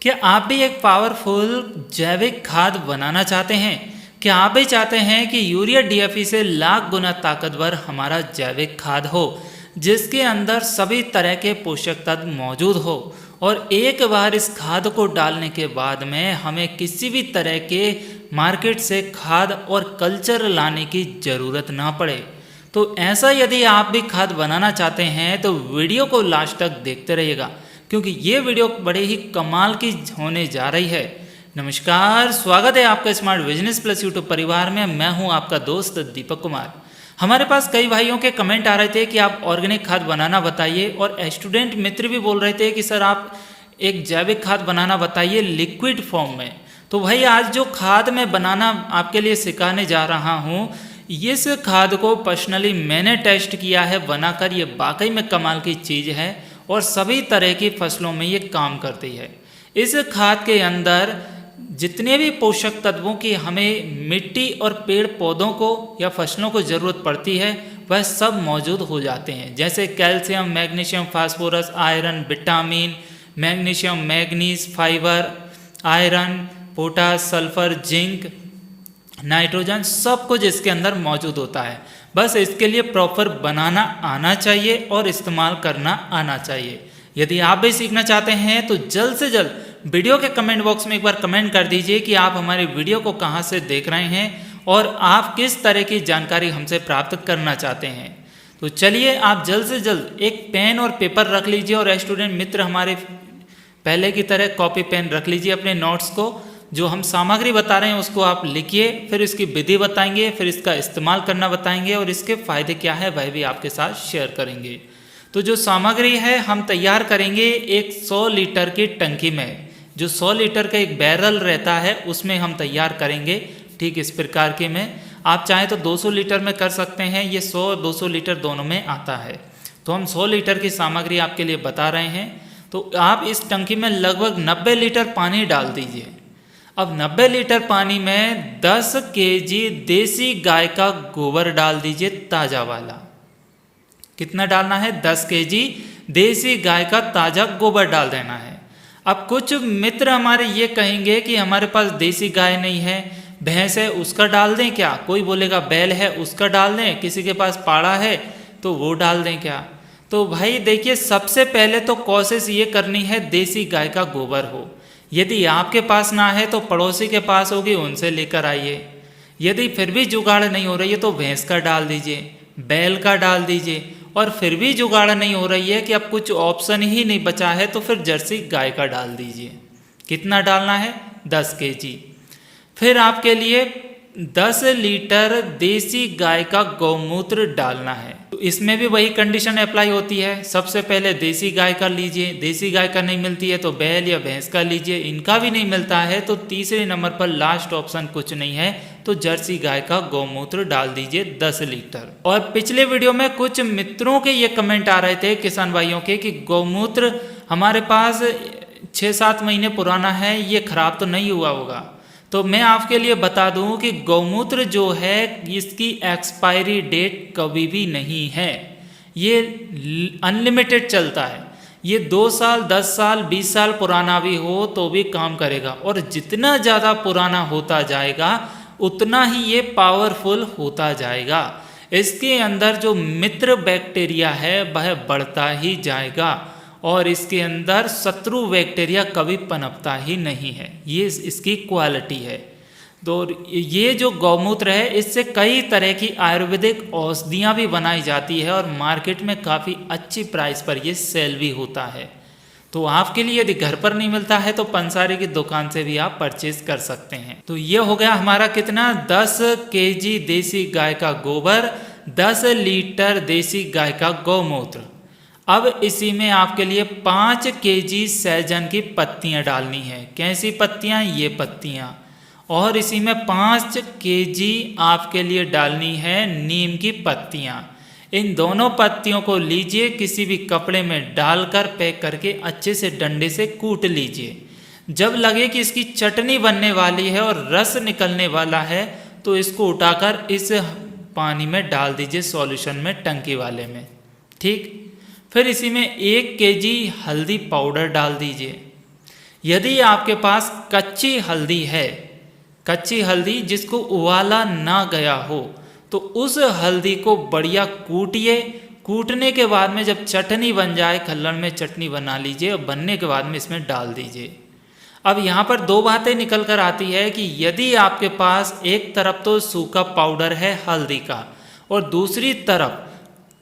क्या आप भी एक पावरफुल जैविक खाद बनाना चाहते हैं? क्या आप भी चाहते हैं कि यूरिया डीएपी से लाख गुना ताकतवर हमारा जैविक खाद हो, जिसके अंदर सभी तरह के पोषक तत्व मौजूद हो और एक बार इस खाद को डालने के बाद में हमें किसी भी तरह के मार्केट से खाद और कल्चर लाने की ज़रूरत ना पड़े? तो ऐसा यदि आप भी खाद बनाना चाहते हैं तो वीडियो को लास्ट तक देखते रहिएगा, क्योंकि ये वीडियो बड़े ही कमाल की होने जा रही है। नमस्कार, स्वागत है आपका स्मार्ट बिजनेस प्लस यूट्यूब परिवार में। मैं हूं आपका दोस्त दीपक कुमार। हमारे पास कई भाइयों के कमेंट आ रहे थे कि आप ऑर्गेनिक खाद बनाना बताइए, और स्टूडेंट मित्र भी बोल रहे थे कि सर आप एक जैविक खाद बनाना बताइए लिक्विड फॉर्म में। तो भाई आज जो खाद मैं बनाना आपके लिए सिखाने जा रहा हूँ, इस खाद को पर्सनली मैंने टेस्ट किया है बनाकर। ये वाकई में कमाल की चीज़ है और सभी तरह की फसलों में ये काम करती है। इस खाद के अंदर जितने भी पोषक तत्वों की हमें मिट्टी और पेड़ पौधों को या फसलों को ज़रूरत पड़ती है, वह सब मौजूद हो जाते हैं। जैसे calcium, magnesium, phosphorus, iron, vitamin, magnesium, manganese, fibre, iron, potash, sulphur, zinc, nitrogen, सब कुछ इसके अंदर मौजूद होता है। बस इसके लिए प्रॉपर बनाना आना चाहिए और इस्तेमाल करना आना चाहिए। यदि आप भी सीखना चाहते हैं तो जल्द से जल्द वीडियो के कमेंट बॉक्स में एक बार कमेंट कर दीजिए कि आप हमारे वीडियो को कहां से देख रहे हैं और आप किस तरह की जानकारी हमसे प्राप्त करना चाहते हैं। तो चलिए आप जल्द से जल्द एक पेन और पेपर रख लीजिए, और स्टूडेंट मित्र हमारे पहले की तरह कॉपी पेन रख लीजिए। अपने नोट्स को, जो हम सामग्री बता रहे हैं उसको आप लिखिए, फिर इसकी विधि बताएंगे, फिर इसका इस्तेमाल करना बताएंगे और इसके फ़ायदे क्या है वह भी आपके साथ शेयर करेंगे। तो जो सामग्री है हम तैयार करेंगे एक 100 लीटर की टंकी में। जो 100 लीटर का एक बैरल रहता है उसमें हम तैयार करेंगे, ठीक इस प्रकार के में। आप चाहें तो 200 लीटर में कर सकते हैं, ये 100-200 लीटर दोनों में आता है। तो हम 100 लीटर की सामग्री आपके लिए बता रहे हैं। तो आप इस टंकी में लगभग 90 लीटर पानी डाल दीजिए। अब 90 लीटर पानी में 10 केजी देसी गाय का गोबर डाल दीजिए, ताज़ा वाला। कितना डालना है? 10 केजी देसी गाय का ताज़ा गोबर डाल देना है। अब कुछ मित्र हमारे ये कहेंगे कि हमारे पास देसी गाय नहीं है, भैंस है, उसका डाल दें क्या? कोई बोलेगा बैल है उसका डाल दें, किसी के पास पाड़ा है तो वो डाल दें क्या? तो भाई देखिए, सबसे पहले तो कोशिश ये करनी है देसी गाय का गोबर हो। यदि आपके पास ना है तो पड़ोसी के पास होगी, उनसे लेकर आइए। यदि फिर भी जुगाड़ नहीं हो रही है तो भैंस का डाल दीजिए, बैल का डाल दीजिए, और फिर भी जुगाड़ नहीं हो रही है कि अब कुछ ऑप्शन ही नहीं बचा है तो फिर जर्सी गाय का डाल दीजिए। कितना डालना है? 10 केजी। फिर आपके लिए 10 लीटर देसी गाय का गौमूत्र डालना है। तो इसमें भी वही कंडीशन अप्लाई होती है। सबसे पहले देसी गाय का लीजिए, देसी गाय का नहीं मिलती है तो बैल या भैंस का लीजिए, इनका भी नहीं मिलता है तो तीसरे नंबर पर लास्ट ऑप्शन कुछ नहीं है तो जर्सी गाय का गौमूत्र डाल दीजिए 10 लीटर। और पिछले वीडियो में कुछ मित्रों के ये कमेंट आ रहे थे, किसान भाइयों के, कि गौमूत्र हमारे पास 6-7 महीने पुराना है, ये खराब तो नहीं हुआ होगा। तो मैं आपके लिए बता दूं कि गौमूत्र जो है इसकी एक्सपायरी डेट कभी भी नहीं है, ये अनलिमिटेड चलता है। ये 2 साल, 10 साल, 20 साल पुराना भी हो तो भी काम करेगा, और जितना ज़्यादा पुराना होता जाएगा उतना ही ये पावरफुल होता जाएगा। इसके अंदर जो मित्र बैक्टीरिया है वह बढ़ता ही जाएगा और इसके अंदर शत्रु बैक्टीरिया कभी पनपता ही नहीं है। ये इसकी क्वालिटी है। तो ये जो गौमूत्र है इससे कई तरह की आयुर्वेदिक औषधियाँ भी बनाई जाती है और मार्केट में काफ़ी अच्छी प्राइस पर ये सेल भी होता है। तो आपके लिए यदि घर पर नहीं मिलता है तो पंसारी की दुकान से भी आप परचेज कर सकते हैं। तो ये हो गया हमारा कितना? 10 केजी देसी गाय का गोबर, 10 लीटर देसी गाय का गौमूत्र। अब इसी में आपके लिए 5 केजी सहजन की पत्तियां डालनी है। कैसी पत्तियां? ये पत्तियां। और इसी में 5 केजी आपके लिए डालनी है नीम की पत्तियां। इन दोनों पत्तियों को लीजिए, किसी भी कपड़े में डालकर पैक करके अच्छे से डंडे से कूट लीजिए। जब लगे कि इसकी चटनी बनने वाली है और रस निकलने वाला है तो इसको उठाकर इस पानी में डाल दीजिए, सॉल्यूशन में, टंकी वाले में। ठीक। फिर इसी में 1 केजी हल्दी पाउडर डाल दीजिए। यदि आपके पास कच्ची हल्दी है, कच्ची हल्दी जिसको उबाला ना गया हो, तो उस हल्दी को बढ़िया कूटिए। कूटने के बाद में जब चटनी बन जाए, खल्लड़ में चटनी बना लीजिए और बनने के बाद में इसमें डाल दीजिए। अब यहाँ पर दो बातें निकल कर आती है कि यदि आपके पास एक तरफ तो सूखा पाउडर है हल्दी का और दूसरी तरफ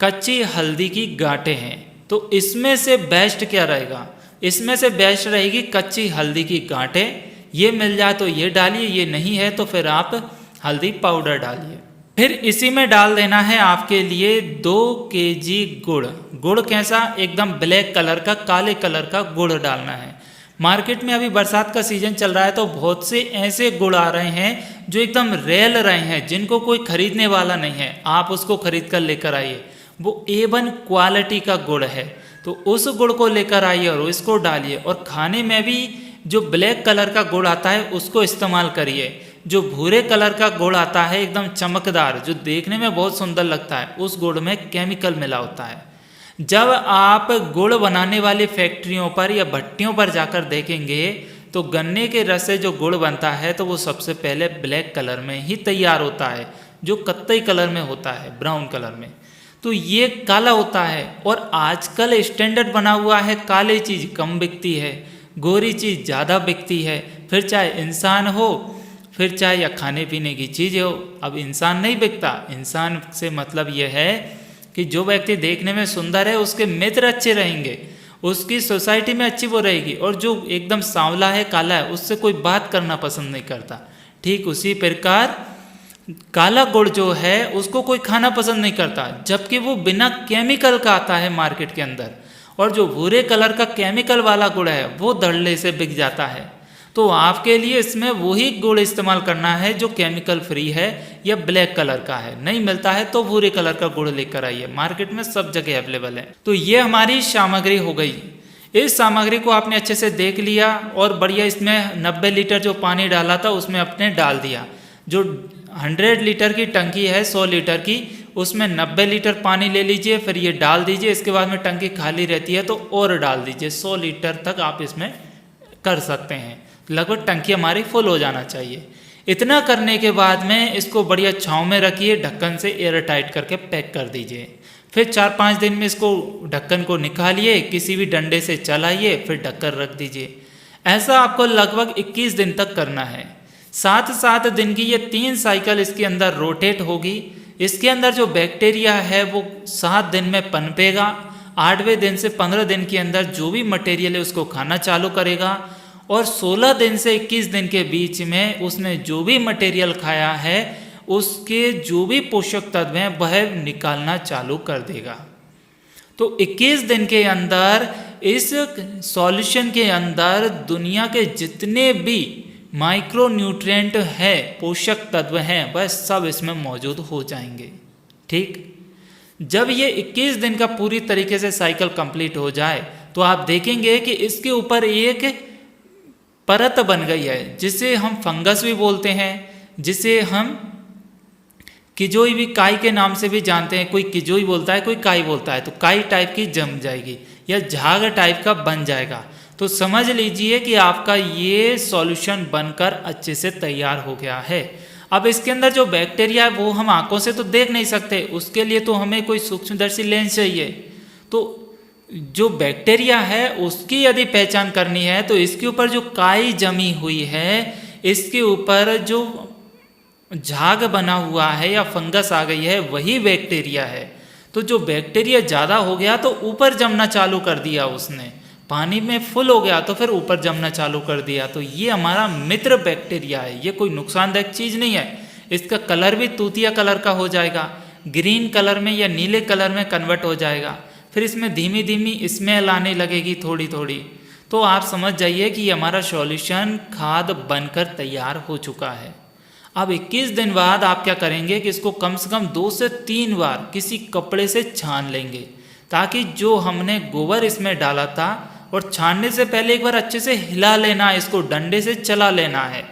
कच्ची हल्दी की गांठें हैं, तो इसमें से बेस्ट क्या रहेगा? इसमें से बेस्ट रहेगी कच्ची हल्दी की गांठें। ये मिल जाए तो ये डालिए, ये नहीं है तो फिर आप हल्दी पाउडर डालिए। फिर इसी में डाल देना है आपके लिए 2 केजी गुड़। गुड़ कैसा? एकदम ब्लैक कलर का, काले कलर का गुड़ डालना है। मार्केट में अभी बरसात का सीजन चल रहा है तो बहुत से ऐसे गुड़ आ रहे हैं जो एकदम रेल रहे हैं, जिनको कोई खरीदने वाला नहीं है। आप उसको खरीद कर लेकर आइए, वो A1 क्वालिटी का गुड़ है। तो उस गुड़ को लेकर आइए और इसको डालिए। और खाने में भी जो ब्लैक कलर का गुड़ आता है उसको इस्तेमाल करिए। जो भूरे कलर का गुड़ आता है एकदम चमकदार, जो देखने में बहुत सुंदर लगता है, उस गुड़ में केमिकल मिला होता है। जब आप गुड़ बनाने वाली फैक्ट्रियों पर या भट्टियों पर जाकर देखेंगे तो गन्ने के रस से जो गुड़ बनता है तो वो सबसे पहले ब्लैक कलर में ही तैयार होता है, जो कत्थई कलर में होता है, ब्राउन कलर में। तो ये काला होता है। और आजकल स्टैंडर्ड बना हुआ है, काली चीज़ कम बिकती है, गोरी चीज़ ज़्यादा बिकती है। फिर चाहे इंसान हो, फिर चाहे या खाने पीने की चीज़ हो। अब इंसान नहीं बिकता। इंसान से मतलब ये है कि जो व्यक्ति देखने में सुंदर है उसके मित्र अच्छे रहेंगे, उसकी सोसाइटी में अच्छी वो रहेगी। और जो एकदम सांवला है, काला है, उससे कोई बात करना पसंद नहीं करता। ठीक उसी प्रकार काला गुड़ जो है उसको कोई खाना पसंद नहीं करता, जबकि वो बिना केमिकल का आता है मार्केट के अंदर। और जो भूरे कलर का केमिकल वाला गुड़ है वो धड़ल्ले से बिक जाता है। तो आपके लिए इसमें वही गुड़ इस्तेमाल करना है जो केमिकल फ्री है या ब्लैक कलर का है। नहीं मिलता है तो भूरे कलर का गुड़ लेकर आइए, मार्केट में सब जगह अवेलेबल है। तो ये हमारी सामग्री हो गई। इस सामग्री को आपने अच्छे से देख लिया और बढ़िया इसमें 90 लीटर जो पानी डाला था उसमें अपने डाल दिया। जो 100 लीटर की टंकी है 100 लीटर की, उसमें 90 लीटर पानी ले लीजिए, फिर ये डाल दीजिए। इसके बाद में टंकी खाली रहती है तो और डाल दीजिए। 100 लीटर तक आप इसमें कर सकते हैं। लगभग टंकी हमारी फुल हो जाना चाहिए। इतना करने के बाद में इसको बढ़िया छांव में रखिए, ढक्कन से एयर टाइट करके पैक कर दीजिए। फिर 4-5 दिन में इसको ढक्कन को निकालिए, किसी भी डंडे से चलाइए, फिर ढक्कन रख दीजिए। ऐसा आपको लगभग 21 दिन तक करना है। 7-7 दिन की ये 3 साइकिल इसके अंदर रोटेट होगी। इसके अंदर जो बैक्टीरिया है वो 7 दिन में पनपेगा। 8वें दिन से 15 दिन के अंदर जो भी मटेरियल है उसको खाना चालू करेगा। और 16 दिन से 21 दिन के बीच में उसने जो भी मटेरियल खाया है उसके जो भी पोषक तत्व हैं वह निकालना चालू कर देगा। तो 21 दिन के अंदर इस सॉल्यूशन के अंदर दुनिया के जितने भी माइक्रो न्यूट्रिएंट है, पोषक तत्व हैं, वह सब इसमें मौजूद हो जाएंगे। ठीक, जब ये 21 दिन का पूरी तरीके से साइकिल कंप्लीट हो जाए तो आप देखेंगे कि इसके ऊपर एक परत बन गई है जिसे हम फंगस भी बोलते हैं, जिसे हम किजोई भी काई के नाम से भी जानते हैं। कोई किजोई बोलता है, कोई काई बोलता है। तो काई टाइप की जम जाएगी या झाग टाइप का बन जाएगा। तो समझ लीजिए कि आपका ये सॉल्यूशन बनकर अच्छे से तैयार हो गया है। अब इसके अंदर जो बैक्टीरिया है वो हम आंखों से तो देख नहीं सकते, उसके लिए तो हमें कोई सूक्ष्मदर्शी लेंस चाहिए। तो जो बैक्टीरिया है उसकी यदि पहचान करनी है तो इसके ऊपर जो काई जमी हुई है, इसके ऊपर जो झाग बना हुआ है या फंगस आ गई है, वही बैक्टीरिया है। तो जो बैक्टीरिया ज़्यादा हो गया तो ऊपर जमना चालू कर दिया उसने, पानी में फुल हो गया तो फिर ऊपर जमना चालू कर दिया। तो ये हमारा मित्र बैक्टीरिया है, ये कोई नुकसानदायक चीज़ नहीं है। इसका कलर भी तूतिया कलर का हो जाएगा, ग्रीन कलर में या नीले कलर में कन्वर्ट हो जाएगा। फिर इसमें धीमी धीमी स्मेल आने लगेगी थोड़ी थोड़ी। तो आप समझ जाइए कि हमारा सॉल्यूशन खाद बनकर तैयार हो चुका है। अब 21 दिन बाद आप क्या करेंगे कि इसको कम से कम 2 से 3 बार किसी कपड़े से छान लेंगे, ताकि जो हमने गोबर इसमें डाला था, और छानने से पहले एक बार अच्छे से हिला लेना है, इसको डंडे से चला लेना है,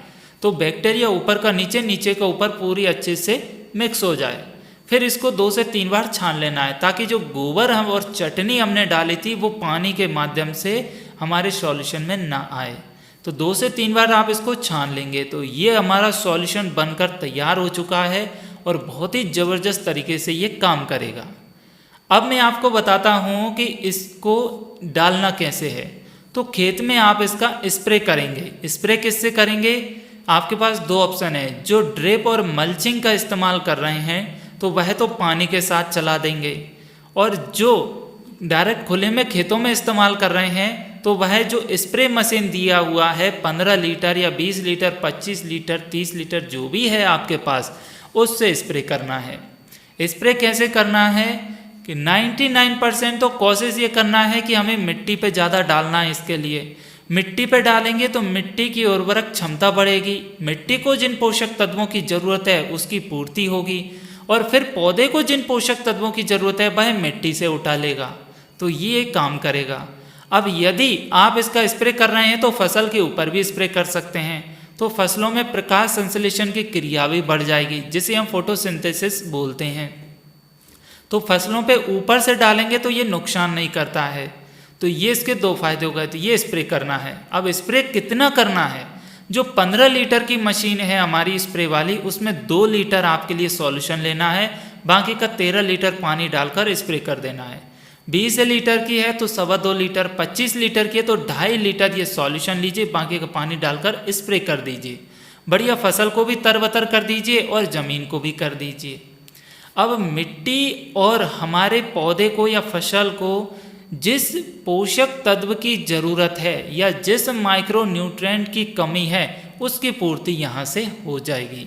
तो बैक्टीरिया ऊपर का नीचे, नीचे का ऊपर पूरी अच्छे से मिक्स हो जाए। फिर इसको 2 से 3 बार छान लेना है, ताकि जो गोबर और चटनी हमने डाली थी वो पानी के माध्यम से हमारे सॉल्यूशन में ना आए। तो 2 से 3 बार आप इसको छान लेंगे तो ये हमारा सॉल्यूशन बनकर तैयार हो चुका है और बहुत ही ज़बरदस्त तरीके से ये काम करेगा। अब मैं आपको बताता हूँ कि इसको डालना कैसे है। तो खेत में आप इसका स्प्रे करेंगे। स्प्रे किससे करेंगे? आपके पास 2 ऑप्शन है। जो ड्रिप और मल्चिंग का इस्तेमाल कर रहे हैं तो वह तो पानी के साथ चला देंगे, और जो डायरेक्ट खुले में खेतों में इस्तेमाल कर रहे हैं तो वह जो स्प्रे मशीन दिया हुआ है 15 लीटर या 20 लीटर 25 लीटर 30 लीटर जो भी है आपके पास, उससे स्प्रे करना है। स्प्रे कैसे करना है कि 99% तो कोशिश ये करना है कि हमें मिट्टी पे ज़्यादा डालना है। इसके लिए मिट्टी पे डालेंगे तो मिट्टी की उर्वरक क्षमता बढ़ेगी, मिट्टी को जिन पोषक तत्वों की ज़रूरत है उसकी पूर्ति होगी, और फिर पौधे को जिन पोषक तत्वों की ज़रूरत है वह मिट्टी से उठा लेगा, तो ये काम करेगा। अब यदि आप इसका स्प्रे कर रहे हैं तो फसल के ऊपर भी स्प्रे कर सकते हैं, तो फसलों में प्रकाश संश्लेषण की क्रिया भी बढ़ जाएगी, जिसे हम फोटोसिंथेसिस बोलते हैं। तो फसलों पे ऊपर से डालेंगे तो ये नुकसान नहीं करता है। तो ये इसके 2 फायदे हो गए। तो ये स्प्रे करना है। अब स्प्रे कितना करना है? जो 15 लीटर की मशीन है हमारी स्प्रे वाली, उसमें 2 लीटर आपके लिए सॉल्यूशन लेना है, बाकी का 13 लीटर पानी डालकर स्प्रे कर देना है। 20 लीटर की है तो 2.25 लीटर, 25 लीटर की है तो 2.5 लीटर ये सॉल्यूशन लीजिए, बाकी का पानी डालकर स्प्रे कर दीजिए। बढ़िया फसल को भी तरबतर कर दीजिए और ज़मीन को भी कर दीजिए। अब मिट्टी और हमारे पौधे को या फसल को जिस पोषक तत्व की ज़रूरत है या जिस माइक्रो न्यूट्रिएंट की कमी है उसकी पूर्ति यहाँ से हो जाएगी।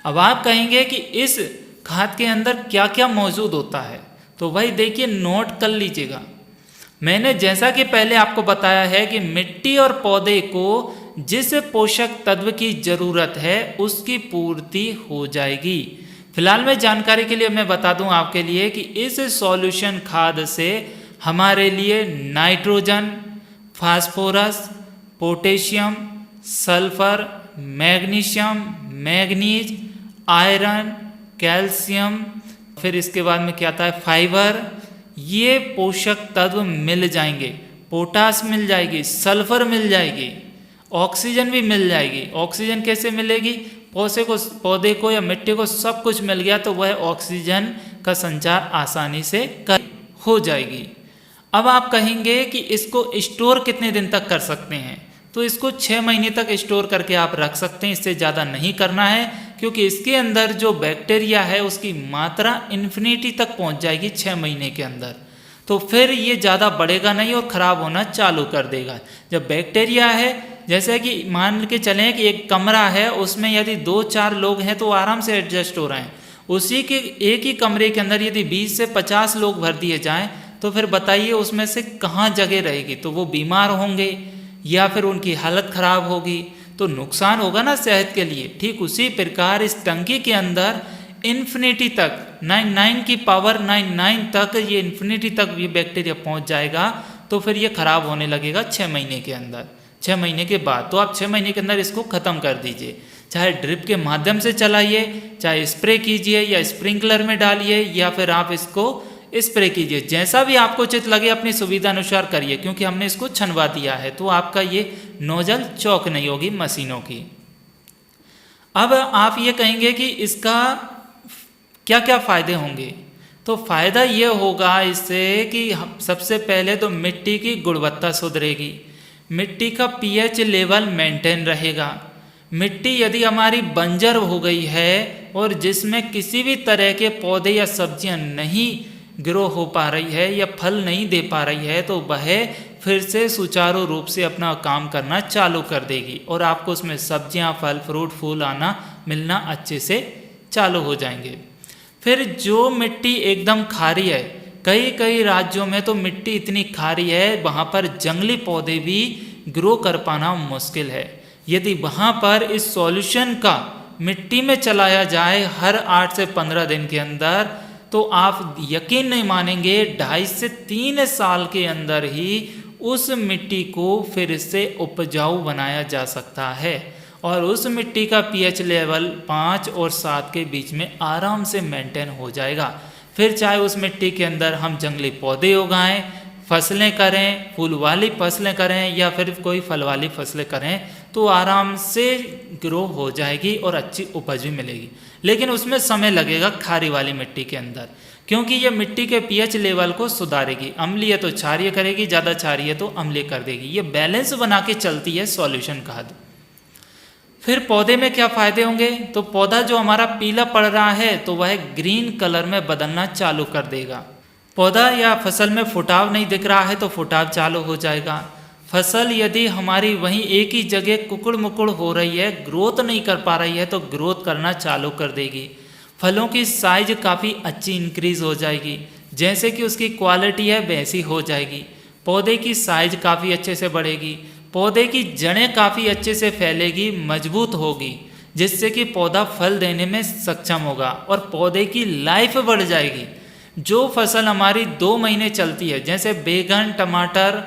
अब आप कहेंगे कि इस खाद के अंदर क्या क्या मौजूद होता है, तो वही देखिए, नोट कर लीजिएगा। मैंने जैसा कि पहले आपको बताया है कि मिट्टी और पौधे को जिस पोषक तत्व की ज़रूरत है उसकी पूर्ति हो जाएगी। फिलहाल मैं जानकारी के लिए मैं बता दूं आपके लिए कि इस सॉल्यूशन खाद से हमारे लिए nitrogen, phosphorus, potassium, sulphur, magnesium, manganese, iron, calcium, फिर इसके बाद में क्या आता है, फाइबर, ये पोषक तत्व मिल जाएंगे। पोटास मिल जाएगी, सल्फर मिल जाएगी, ऑक्सीजन भी मिल जाएगी। ऑक्सीजन कैसे मिलेगी? पौधे को या मिट्टी को सब कुछ मिल गया तो वह ऑक्सीजन का संचार आसानी से हो जाएगी। अब आप कहेंगे कि इसको स्टोर कितने दिन तक कर सकते हैं, तो इसको 6 महीने तक स्टोर करके आप रख सकते हैं। इससे ज़्यादा नहीं करना है, क्योंकि इसके अंदर जो बैक्टीरिया है उसकी मात्रा इन्फिनिटी तक पहुंच जाएगी 6 महीने के अंदर। तो फिर ये ज़्यादा बढ़ेगा नहीं और ख़राब होना चालू कर देगा। जब बैक्टीरिया है, जैसे कि मान के चलें कि एक कमरा है, उसमें यदि 2-4 लोग हैं तो आराम से एडजस्ट हो रहे हैं। उसी के एक ही कमरे के अंदर यदि 20 से 50 लोग भर दिए जाएं तो फिर बताइए उसमें से कहाँ जगह रहेगी? तो वो बीमार होंगे या फिर उनकी हालत ख़राब होगी, तो नुकसान होगा ना सेहत के लिए। ठीक उसी प्रकार इस टंकी के अंदर इन्फिनिटी तक 99 की पावर 99 तक ये इन्फिनिटी तक ये बैक्टीरिया पहुंच जाएगा, तो फिर ये ख़राब होने लगेगा 6 महीने के अंदर। 6 महीने के बाद तो आप 6 महीने के अंदर इसको ख़त्म कर दीजिए। चाहे ड्रिप के माध्यम से चलाइए, चाहे स्प्रे कीजिए या स्प्रिंकलर में डालिए, या फिर आप इसको स्प्रे कीजिए। जैसा भी आपको उचित लगे अपनी सुविधा अनुसार करिए, क्योंकि हमने इसको छनवा दिया है तो आपका ये नोजल चौक नहीं होगी मशीनों की। अब आप ये कहेंगे कि इसका क्या क्या फ़ायदे होंगे, तो फ़ायदा ये होगा इससे कि सबसे पहले तो मिट्टी की गुणवत्ता सुधरेगी, मिट्टी का पीएच लेवल मेंटेन रहेगा। मिट्टी यदि हमारी बंजर हो गई है और जिसमें किसी भी तरह के पौधे या सब्जियां नहीं ग्रो हो पा रही है या फल नहीं दे पा रही है, तो वह फिर से सुचारू रूप से अपना काम करना चालू कर देगी और आपको उसमें सब्जियां, फल, फ्रूट, फूल आना मिलना अच्छे से चालू हो जाएंगे। फिर जो मिट्टी एकदम खारी है, कई राज्यों में तो मिट्टी इतनी खारी है वहाँ पर जंगली पौधे भी ग्रो कर पाना मुश्किल है। यदि वहाँ पर इस सॉल्यूशन का मिट्टी में चलाया जाए हर 8 से 15 दिन के अंदर, तो आप यकीन नहीं मानेंगे 2.5 से 3 साल के अंदर ही उस मिट्टी को फिर से उपजाऊ बनाया जा सकता है और उस मिट्टी का पीएच लेवल 5 और 7 के बीच में आराम से मेंटेन हो जाएगा। फिर चाहे उस मिट्टी के अंदर हम जंगली पौधे उगाएं, फसलें करें, फूल वाली फसलें करें या फिर कोई फल वाली फसलें करें तो आराम से ग्रो हो जाएगी और अच्छी उपज भी मिलेगी। लेकिन उसमें समय लगेगा खारी वाली मिट्टी के अंदर, क्योंकि ये मिट्टी के पीएच लेवल को सुधारेगी। अम्लीय तो क्षारीय करेगी, ज़्यादा क्षारीय तो अम्लीय कर देगी। ये बैलेंस बना के चलती है सॉल्यूशन खाद। फिर पौधे में क्या फ़ायदे होंगे? तो पौधा जो हमारा पीला पड़ रहा है तो वह ग्रीन कलर में बदलना चालू कर देगा। पौधा या फसल में फुटाव नहीं दिख रहा है तो फुटाव चालू हो जाएगा। फसल यदि हमारी वहीं एक ही जगह कुकड़ मुकड़ हो रही है, ग्रोथ नहीं कर पा रही है, तो ग्रोथ करना चालू कर देगी। फलों की साइज काफ़ी अच्छी इंक्रीज हो जाएगी, जैसे कि उसकी क्वालिटी है वैसी हो जाएगी। पौधे की साइज काफ़ी अच्छे से बढ़ेगी, पौधे की जड़ें काफ़ी अच्छे से फैलेगी, मजबूत होगी, जिससे कि पौधा फल देने में सक्षम होगा और पौधे की लाइफ बढ़ जाएगी। जो फसल हमारी 2 महीने चलती है, जैसे बैगन, टमाटर,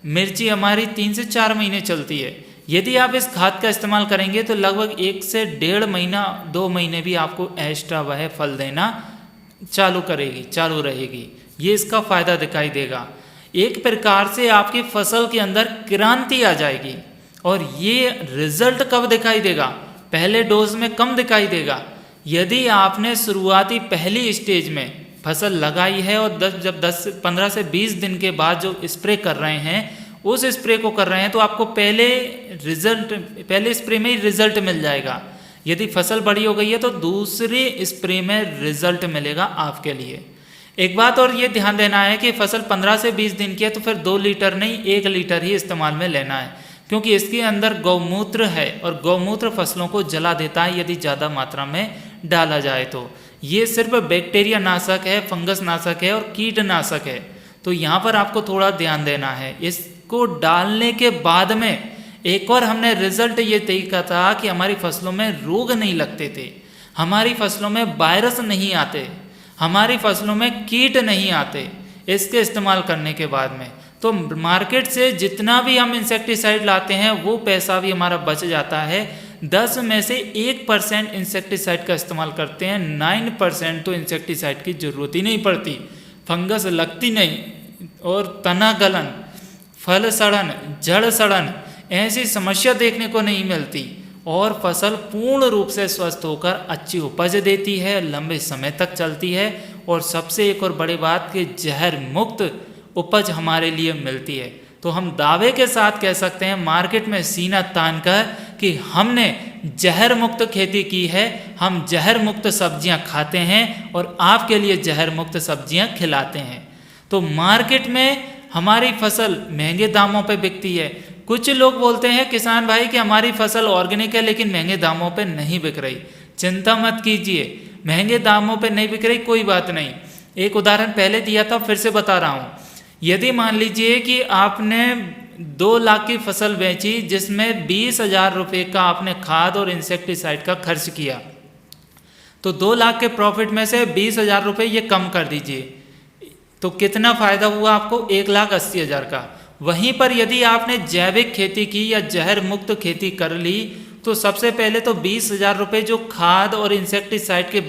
मिर्ची हमारी 3 से 4 महीने चलती है, यदि आप इस खाद का इस्तेमाल करेंगे तो लगभग 1 से 1.5 महीना, 2 महीने भी आपको एक्स्ट्रा वह फल देना चालू रहेगी। ये इसका फ़ायदा दिखाई देगा। एक प्रकार से आपकी फसल के अंदर क्रांति आ जाएगी। और ये रिजल्ट कब दिखाई देगा? पहले डोज में कम दिखाई देगा। यदि आपने शुरुआती पहली स्टेज में फसल लगाई है और जब 15 से 20 दिन के बाद जो स्प्रे कर रहे हैं, उस स्प्रे को कर रहे हैं, तो आपको पहले स्प्रे में ही रिजल्ट मिल जाएगा। यदि फसल बड़ी हो गई है तो दूसरे स्प्रे में रिजल्ट मिलेगा आपके लिए। एक बात और ये ध्यान देना है कि फसल 15 से 20 दिन की है तो फिर 2 लीटर नहीं 1 लीटर ही इस्तेमाल में लेना है, क्योंकि इसके अंदर गौमूत्र है और गौमूत्र फसलों को जला देता है यदि ज़्यादा मात्रा में डाला जाए तो। ये सिर्फ बैक्टीरिया नाशक है, फंगस नाशक है और कीटनाशक है, तो यहाँ पर आपको थोड़ा ध्यान देना है। इसको डालने के बाद में एक और हमने रिजल्ट ये देखा था कि हमारी फसलों में रोग नहीं लगते थे, हमारी फसलों में वायरस नहीं आते, हमारी फसलों में कीट नहीं आते इसके इस्तेमाल करने के बाद में। तो मार्केट से जितना भी हम इंसेक्टिसाइड लाते हैं वो पैसा भी हमारा बच जाता है। 10 में से 1% इंसेक्टिसाइड का इस्तेमाल करते हैं, 9% तो इंसेक्टिसाइड की ज़रूरत ही नहीं पड़ती, फंगस लगती नहीं और तना गलन, फल सड़न, जड़ सड़न ऐसी समस्या देखने को नहीं मिलती और फसल पूर्ण रूप से स्वस्थ होकर अच्छी उपज देती है, लंबे समय तक चलती है और सबसे एक और बड़ी बात कि जहर मुक्त उपज हमारे लिए मिलती है। तो हम दावे के साथ कह सकते हैं मार्केट में सीना तान कर कि हमने जहर मुक्त खेती की है, हम जहर मुक्त सब्जियां खाते हैं और आपके लिए जहर मुक्त सब्जियां खिलाते हैं। तो मार्केट में हमारी फसल महंगे दामों पे बिकती है। कुछ लोग बोलते हैं किसान भाई कि हमारी फसल ऑर्गेनिक है लेकिन महंगे दामों पे नहीं बिक रही। चिंता मत कीजिए, महंगे दामों पे नहीं बिक रही कोई बात नहीं। एक उदाहरण पहले दिया था, फिर से बता रहा हूँ। यदि मान लीजिए कि आपने 2 लाख की फसल बेची जिसमें 20,000 रुपये का आपने खाद और इंसेक्टिसाइड का खर्च किया, तो 2 लाख के प्रॉफिट में से 20,000 रुपये ये कम कर दीजिए, तो कितना फ़ायदा हुआ आपको? 1,80,000 का। वहीं पर यदि आपने जैविक खेती की या जहर मुक्त खेती कर ली तो सबसे पहले तो 20,000 रुपये जो खाद और इंसेक्टिसाइड के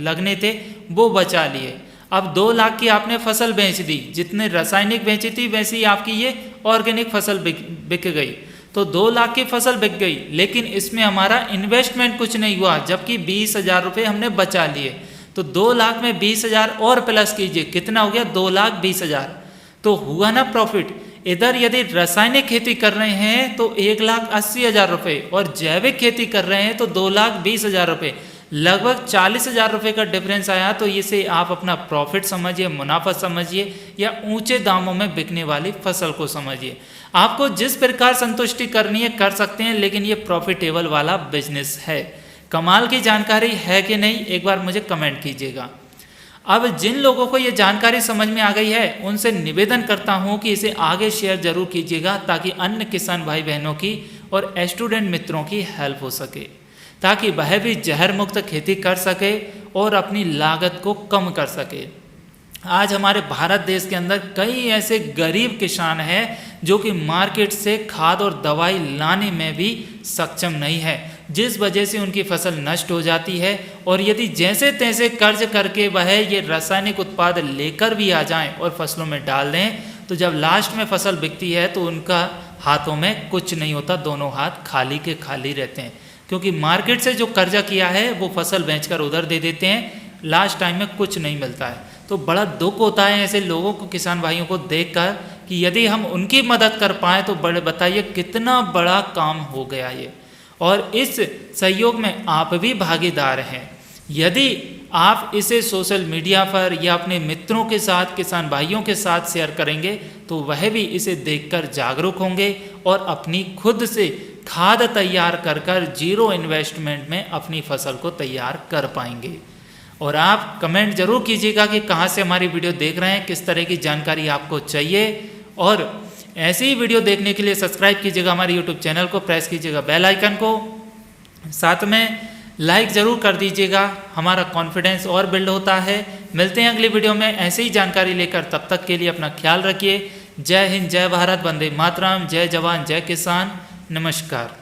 लगने थे वो बचा लिए। अब 2 लाख की आपने फसल बेच दी, जितने रासायनिक बेची थी वैसी ही आपकी ये ऑर्गेनिक फसल बिक गई, तो 2 लाख की फसल बिक गई, लेकिन इसमें हमारा इन्वेस्टमेंट कुछ नहीं हुआ, जबकि 20,000 रुपये हमने बचा लिए। तो 2 लाख में 20,000 और प्लस कीजिए, कितना हो गया? 2,20,000, तो हुआ ना प्रॉफिट। इधर यदि रासायनिक खेती कर रहे हैं तो 1,80,000 रुपये और जैविक खेती कर रहे हैं तो 2,20,000 रुपये, लगभग 40,000 रुपये का डिफरेंस आया। तो इसे आप अपना प्रॉफिट समझिए, मुनाफा समझिए या ऊंचे दामों में बिकने वाली फसल को समझिए। आपको जिस प्रकार संतुष्टि करनी है कर सकते हैं, लेकिन ये प्रॉफिटेबल वाला बिजनेस है। कमाल की जानकारी है कि नहीं, एक बार मुझे कमेंट कीजिएगा। अब जिन लोगों को ये जानकारी समझ में आ गई है उनसे निवेदन करता हूँ कि इसे आगे शेयर जरूर कीजिएगा, ताकि अन्य किसान भाई बहनों की और स्टूडेंट मित्रों की हेल्प हो सके, ताकि वह भी जहर मुक्त खेती कर सके और अपनी लागत को कम कर सके। आज हमारे भारत देश के अंदर कई ऐसे गरीब किसान हैं जो कि मार्केट से खाद और दवाई लाने में भी सक्षम नहीं है, जिस वजह से उनकी फसल नष्ट हो जाती है। और यदि जैसे तैसे कर्ज करके वह ये रासायनिक उत्पाद लेकर भी आ जाएं और फसलों में डाल दें तो जब लास्ट में फसल बिकती है तो उनका हाथों में कुछ नहीं होता, दोनों हाथ खाली के खाली रहते हैं, क्योंकि मार्केट से जो कर्जा किया है वो फसल बेचकर उधर दे देते हैं, लास्ट टाइम में कुछ नहीं मिलता है। तो बड़ा दुख होता है ऐसे लोगों को, किसान भाइयों को देखकर कि यदि हम उनकी मदद कर पाएँ तो बड़े बताइए कितना बड़ा काम हो गया ये। और इस सहयोग में आप भी भागीदार हैं। यदि आप इसे सोशल मीडिया पर या अपने मित्रों के साथ, किसान भाइयों के साथ शेयर करेंगे तो वह भी इसे देखकर जागरूक होंगे और अपनी खुद से खाद तैयार कर कर जीरो इन्वेस्टमेंट में अपनी फसल को तैयार कर पाएंगे। और आप कमेंट जरूर कीजिएगा कि कहाँ से हमारी वीडियो देख रहे हैं, किस तरह की जानकारी आपको चाहिए। और ऐसी ही वीडियो देखने के लिए सब्सक्राइब कीजिएगा हमारे यूट्यूब चैनल को, प्रेस कीजिएगा बेल आइकन को, साथ में लाइक ज़रूर कर दीजिएगा, हमारा कॉन्फिडेंस और बिल्ड होता है। मिलते हैं अगली वीडियो में ऐसी ही जानकारी लेकर, तब तक के लिए अपना ख्याल रखिए। जय हिंद, जय भारत, वंदे मातरम, जय जवान, जय किसान, नमस्कार।